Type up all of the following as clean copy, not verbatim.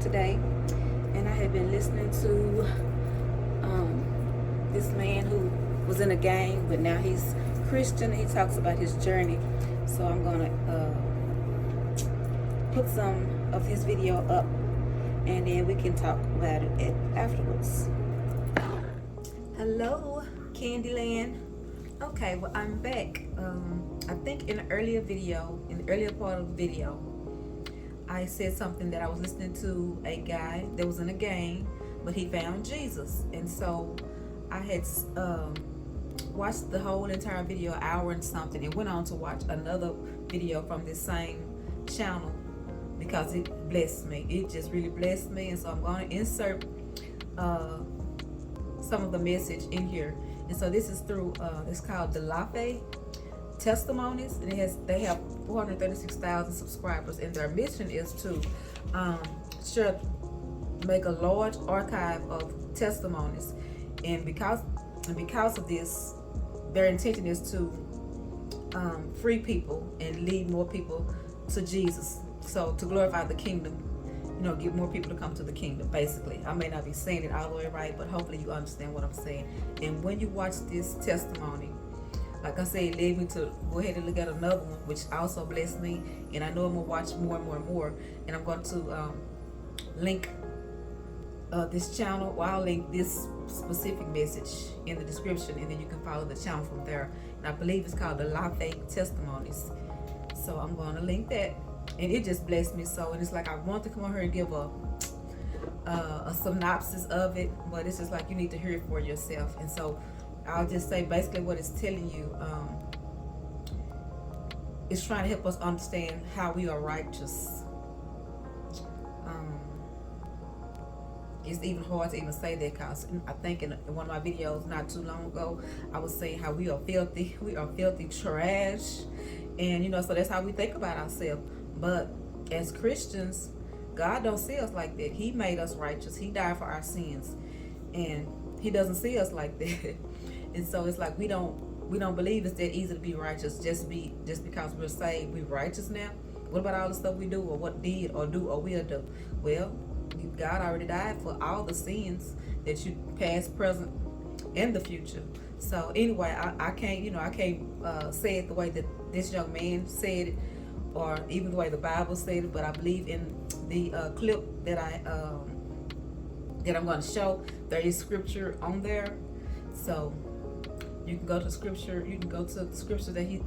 today, and I have been listening to this man who was in a gang, but now he's Christian. He talks about his journey, so I'm gonna put some of his video up, and then we can talk about it afterwards. Hello, Candyland. Okay, well, I'm back. I think in the earlier part of the video, I said something that I was listening to a guy that was in a gang, but he found Jesus. And so I had watched the whole entire video, an hour and something, and went on to watch another video from this same channel because it blessed me. It just really blessed me. And so I'm going to insert some of the message in here. And so this is through, it's called Delafe Testimonies, and they have 436,000 subscribers, and their mission is to make a large archive of testimonies. And because of this, their intention is to free people and lead more people to Jesus. So to glorify the kingdom, get more people to come to the kingdom, basically. I may not be saying it all the way right, but hopefully you understand what I'm saying. And when you watch this testimony, like I said, it led me to go ahead and look at another one, which also blessed me. And I know I'm going to watch more and more and more. And I'm going to link this channel, or I'll link this specific message in the description, and then you can follow the channel from there. And I believe it's called Delafe Testimonies. So I'm going to link that. And it just blessed me so. And it's like I want to come on here and give a synopsis of it, but it's just like you need to hear it for yourself. And so I'll just say basically what it's telling you. It's trying to help us understand how we are righteous. It's even hard to even say that because I think in one of my videos not too long ago, I was saying how we are filthy trash. And so that's how we think about ourselves. But as Christians, God don't see us like that. He made us righteous. He died for our sins, and He doesn't see us like that. And so it's like we don't believe it's that easy to be righteous just because we're saved. We're righteous now. What about all the stuff we do, or what did or do or will do? Well, God already died for all the sins that you past, present, and the future. So anyway, I can't say it the way that this young man said it, or even the way the Bible said it, but I believe in the clip that I'm going to show. There is scripture on there, so you can go to scripture. You can go to the scripture that he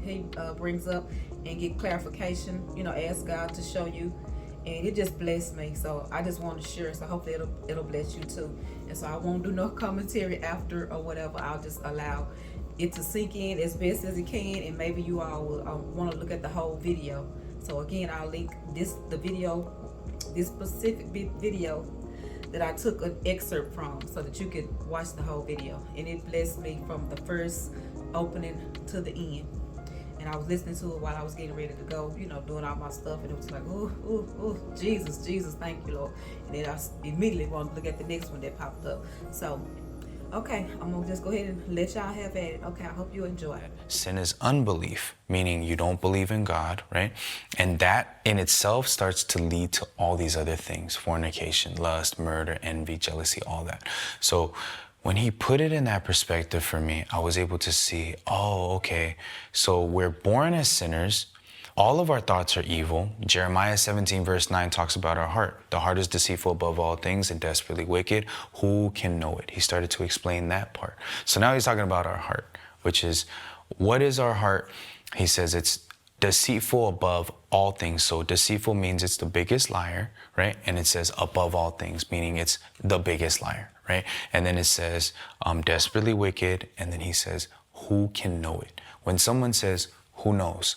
brings up and get clarification. Ask God to show you, and it just blessed me. So I just want to share. So hopefully it'll bless you too. And so I won't do no commentary after or whatever. I'll just allow it to sink in as best as it can, and maybe you all will want to look at the whole video. So again, I'll link this specific video that I took an excerpt from, so that you could watch the whole video. And it blessed me from the first opening to the end. And I was listening to it while I was getting ready to go, doing all my stuff, and it was like, ooh, Jesus, thank you, Lord. And then I immediately wanted to look at the next one that popped up. So okay, I'm going to just go ahead and let y'all have at it. Okay, I hope you enjoy it. Sin is unbelief, meaning you don't believe in God, right? And that in itself starts to lead to all these other things: fornication, lust, murder, envy, jealousy, all that. So when he put it in that perspective for me, I was able to see, oh, okay, so we're born as sinners. All of our thoughts are evil. Jeremiah 17 verse 9 talks about our heart. The heart is deceitful above all things and desperately wicked. Who can know it? He started to explain that part. So now he's talking about our heart, which is, what is our heart? He says it's deceitful above all things. So deceitful means it's the biggest liar, right? And it says above all things, meaning it's the biggest liar, right? And then it says desperately wicked. And then he says, who can know it? When someone says, who knows?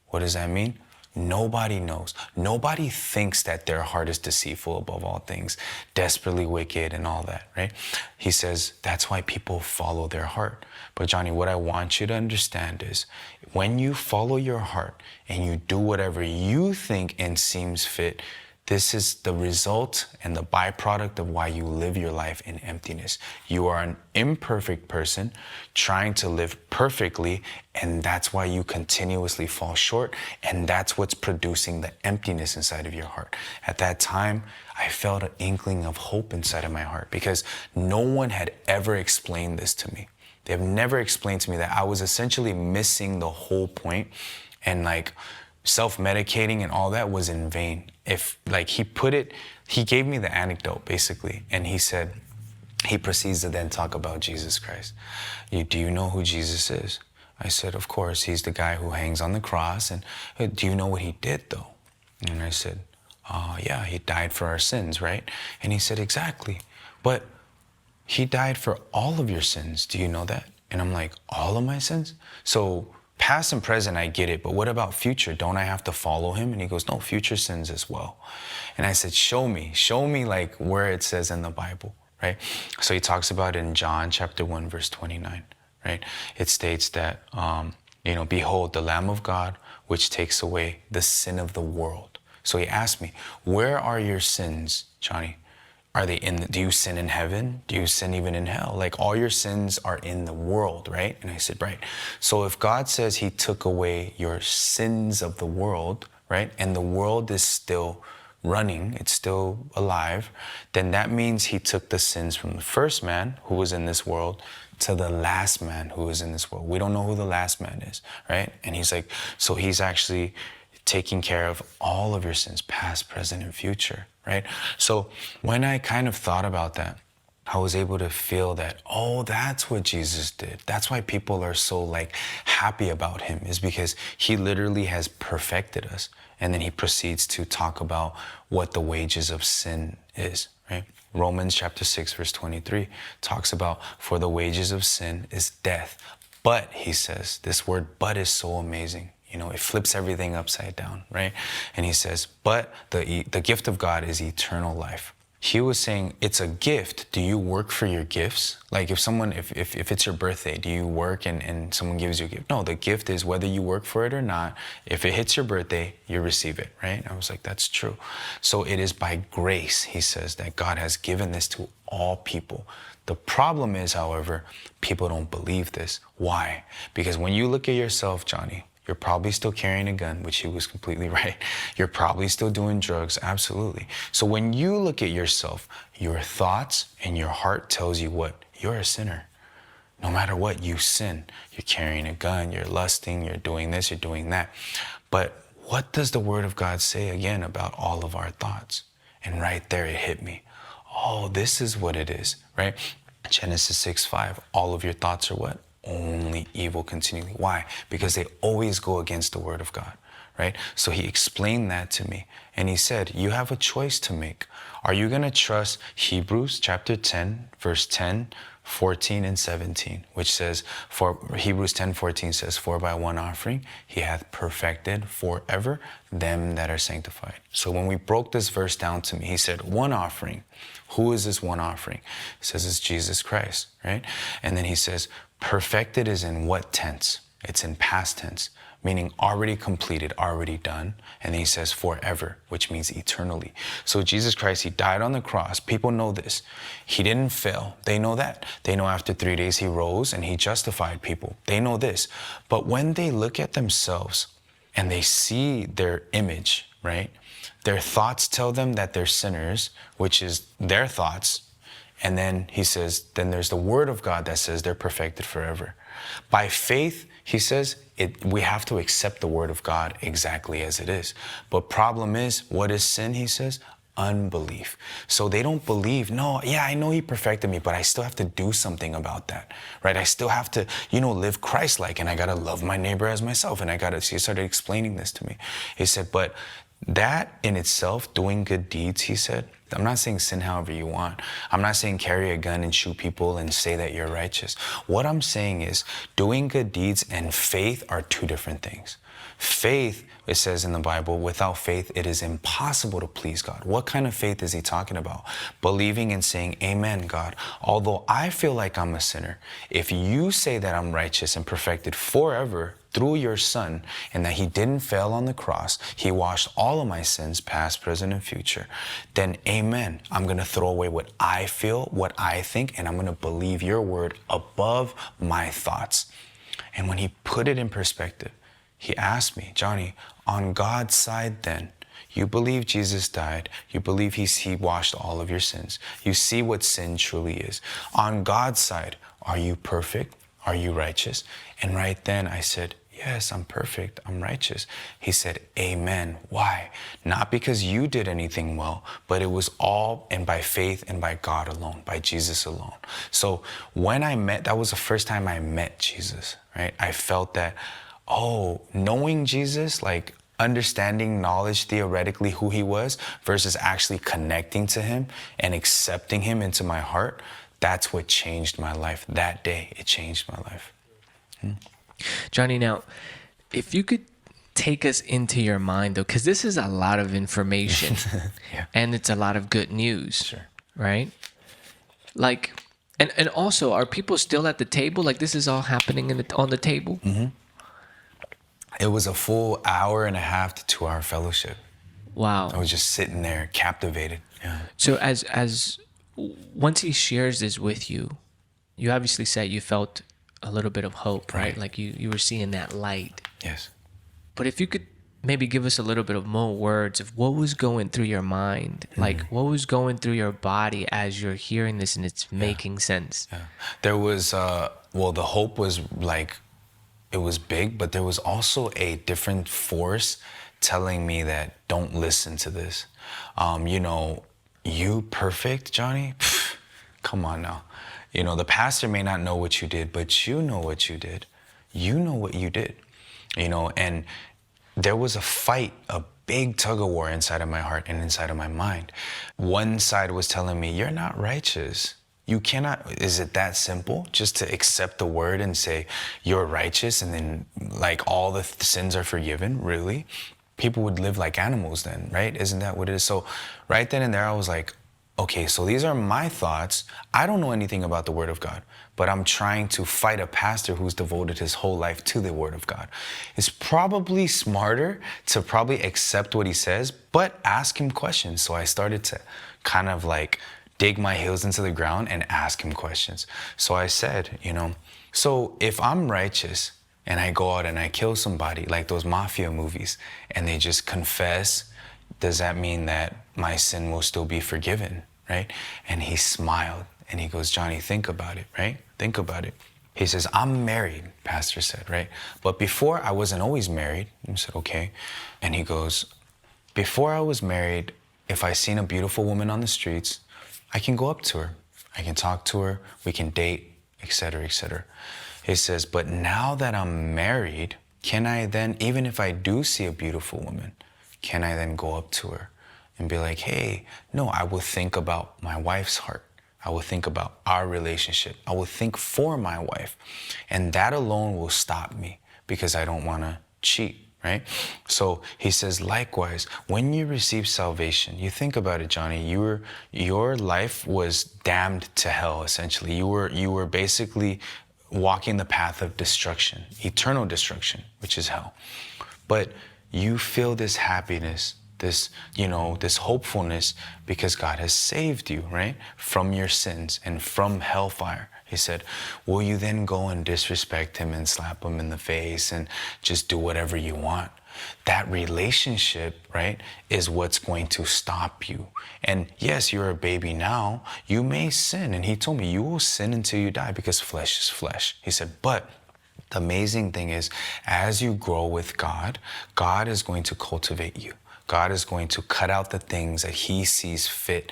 What does that mean? Nobody knows. Nobody thinks that their heart is deceitful above all things, desperately wicked and all that, right? He says that's why people follow their heart. But Johnny, what I want you to understand is when you follow your heart and you do whatever you think and seems fit, This is the result and the byproduct of why you live your life in emptiness. You are an imperfect person trying to live perfectly, and that's why you continuously fall short, and that's what's producing the emptiness inside of your heart. At that time, I felt an inkling of hope inside of my heart because no one had ever explained this to me. They've never explained to me that I was essentially missing the whole point, and like self-medicating and all that was in vain. If like he gave me the anecdote basically, and he proceeds to then talk about Jesus Christ. Do you know who Jesus is? I said, of course, he's the guy who hangs on the cross. And do you know what he did though? And I said, yeah, he died for our sins, right? And he said, exactly. But he died for all of your sins. Do you know that? And I'm like, all of my sins? So past and present, I get it, but what about future? Don't I have to follow him? And he goes, no, future sins as well. And I said, show me like where it says in the Bible, right? So he talks about it in John chapter 1, verse 29, right? It states that, behold, the Lamb of God, which takes away the sin of the world. So he asked me, where are your sins, Johnny? Are they do you sin in heaven? Do you sin even in hell? Like all your sins are in the world, right? And I said, right. So if God says he took away your sins of the world, right? And the world is still running, it's still alive, then that means he took the sins from the first man who was in this world to the last man who was in this world. We don't know who the last man is, right? And he's like, so he's actually taking care of all of your sins, past, present, and future, right? So when I kind of thought about that, I was able to feel that, oh, that's what Jesus did. That's why people are so like happy about him, is because he literally has perfected us. And then he proceeds to talk about what the wages of sin is, right? Romans chapter 6, verse 23 talks about, for the wages of sin is death. But, he says, this word but is so amazing. It flips everything upside down, right? And he says, but the gift of God is eternal life. He was saying it's a gift. Do you work for your gifts? Like if it's your birthday, do you work and someone gives you a gift? No, the gift is whether you work for it or not. If it hits your birthday, you receive it, right? I was like, that's true. So it is by grace, he says, that God has given this to all people. The problem is, however, people don't believe this. Why? Because when you look at yourself, Johnny, you're probably still carrying a gun, which he was completely right. You're probably still doing drugs, absolutely. So when you look at yourself, your thoughts and your heart tells you what? You're a sinner. No matter what, you sin. You're carrying a gun, you're lusting, you're doing this, you're doing that. But what does the Word of God say again about all of our thoughts? And right there it hit me. Oh, this is what it is, right? Genesis 6:5, all of your thoughts are what? Only evil continually. Why? Because they always go against the Word of God, right? So he explained that to me. And he said, you have a choice to make. Are you going to trust Hebrews chapter 10, verse 10, 14, and 17, which says, for Hebrews 10:14 says, for by one offering he hath perfected forever them that are sanctified. So when we broke this verse down to me, he said, one offering. Who is this one offering? He says it's Jesus Christ, right? And then he says, perfected is in what tense? It's in past tense, meaning already completed, already done. And then he says forever, which means eternally. So Jesus Christ, he died on the cross. People know this. He didn't fail. They know that. They know after 3 days he rose and he justified people. They know this. But when they look at themselves and they see their image, right? Their thoughts tell them that they're sinners, which is their thoughts. And then he says, then there's the Word of God that says they're perfected forever. By faith, he says, we have to accept the Word of God exactly as it is. But problem is, what is sin, he says? Unbelief. So they don't believe, no, yeah, I know he perfected me, but I still have to do something about that, right? I still have to, live Christ-like, and I got to love my neighbor as myself. And he started explaining this to me. He said, but that in itself, doing good deeds, he said, I'm not saying sin however you want. I'm not saying carry a gun and shoot people and say that you're righteous. What I'm saying is doing good deeds and faith are two different things. Faith, it says in the Bible, without faith, it is impossible to please God. What kind of faith is he talking about? Believing and saying, amen, God. Although I feel like I'm a sinner, if you say that I'm righteous and perfected forever through your son, and that he didn't fail on the cross, he washed all of my sins, past, present, and future, then amen. I'm going to throw away what I feel, what I think, and I'm going to believe your word above my thoughts. And when he put it in perspective, he asked me, Johnny, on God's side then, you believe Jesus died. You believe he washed all of your sins. You see what sin truly is. On God's side, are you perfect? Are you righteous? And right then I said, yes, I'm perfect. I'm righteous. He said, amen. Why? Not because you did anything well, but it was all and by faith and by God alone, by Jesus alone. So when that was the first time I met Jesus, right? I felt that, oh, knowing Jesus, like understanding knowledge theoretically who he was versus actually connecting to him and accepting him into my heart, that's what changed my life. That day, it changed my life. Johnny, now, if you could take us into your mind, though, because this is a lot of information Yeah. and it's a lot of good news, Sure. right? Like, and also, are people still at the table? Like, this is all happening on the table? Mm-hmm. It was a full hour and a half to 2 hour fellowship. Wow. I was just sitting there captivated. Yeah. So as once he shares this with you, you obviously said you felt a little bit of hope, right? Like you were seeing that light. Yes. But if you could maybe give us a little bit of more words of what was going through your mind, like what was going through your body as you're hearing this and it's making sense. Yeah. There was, well, the hope was like, it was big, but there was also a different force telling me that don't listen to this. You know, you perfect, Johnny? Pfft, come on now. You know, the pastor may not know what you did, but you know what you did. You know what you did, you know, and there was a fight, a big tug of war inside of my heart and inside of my mind. One side was telling me, you're not righteous. You cannot, is it that simple just to accept the word and say you're righteous and then like all the sins are forgiven? Really? People would live like animals then, right? Isn't that what it is? So right then and there, I was like, okay, so these are my thoughts. I don't know anything about the word of God, but I'm trying to fight a pastor who's devoted his whole life to the word of God. It's probably smarter to probably accept what he says, but ask him questions. So I started to kind of like dig my heels into the ground and ask him questions. So I said, you know, so if I'm righteous and I go out and I kill somebody like those mafia movies and they just confess, does that mean that my sin will still be forgiven, right? And he smiled and he goes, Johnny, think about it, right? Think about it. He says, I'm married, pastor said, right? But before I wasn't always married. I said, okay. And he goes, before I was married, if I seen a beautiful woman on the streets, I can go up to her. I can talk to her. We can date, etc., etc. He says, but now that I'm married, can I then, even if I do see a beautiful woman, can I then go up to her and be like, hey, no, I will think about my wife's heart. I will think about our relationship. I will think for my wife. And that alone will stop me because I don't want to cheat. Right? So he says, likewise, when you receive salvation, you think about it, Johnny, your life was damned to hell, essentially. You were basically walking the path of destruction, eternal destruction, which is hell. But you feel this happiness, this, you know, this hopefulness because God has saved you, right? From your sins and from hellfire. He said, will you then go and disrespect him and slap him in the face and just do whatever you want? That relationship, right, is what's going to stop you. And yes, you're a baby now. You may sin. And he told me, you will sin until you die because flesh is flesh. He said, but the amazing thing is, as you grow with God, God is going to cultivate you. God is going to cut out the things that he sees fit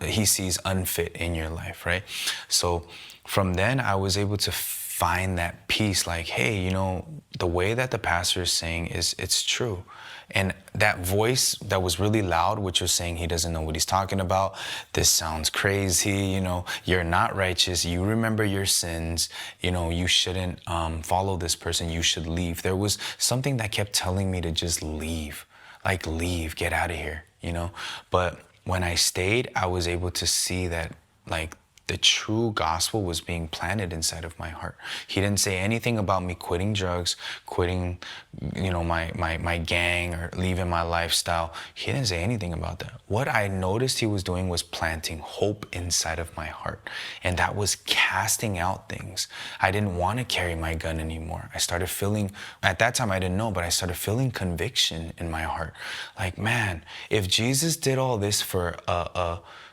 he sees unfit in your life, right? So from then I was able to find that peace, like, hey, you know, the way that the pastor is saying is it's true. And that voice that was really loud, which was saying he doesn't know what he's talking about. This sounds crazy, you know, you're not righteous. You remember your sins, you know, you shouldn't follow this person. You should leave. There was something that kept telling me to just leave. Like, leave, get out of here, you know? But when I stayed, I was able to see that, like, the true gospel was being planted inside of my heart. He didn't say anything about me quitting drugs, quitting, my gang, or leaving my lifestyle. He didn't say anything about that. What I noticed he was doing was planting hope inside of my heart. And that was casting out things. I didn't want to carry my gun anymore. I started feeling, at that time I didn't know, but I started feeling conviction in my heart. Like, man, if Jesus did all this for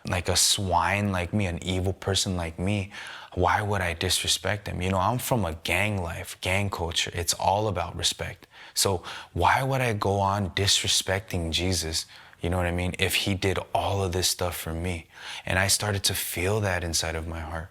like a swine like me, an evil person like me, why would I disrespect him? I'm from a gang life, gang culture. It's all about respect. So why would I go on disrespecting Jesus? You know what I mean? If he did all of this stuff for me. And I started to feel that inside of my heart.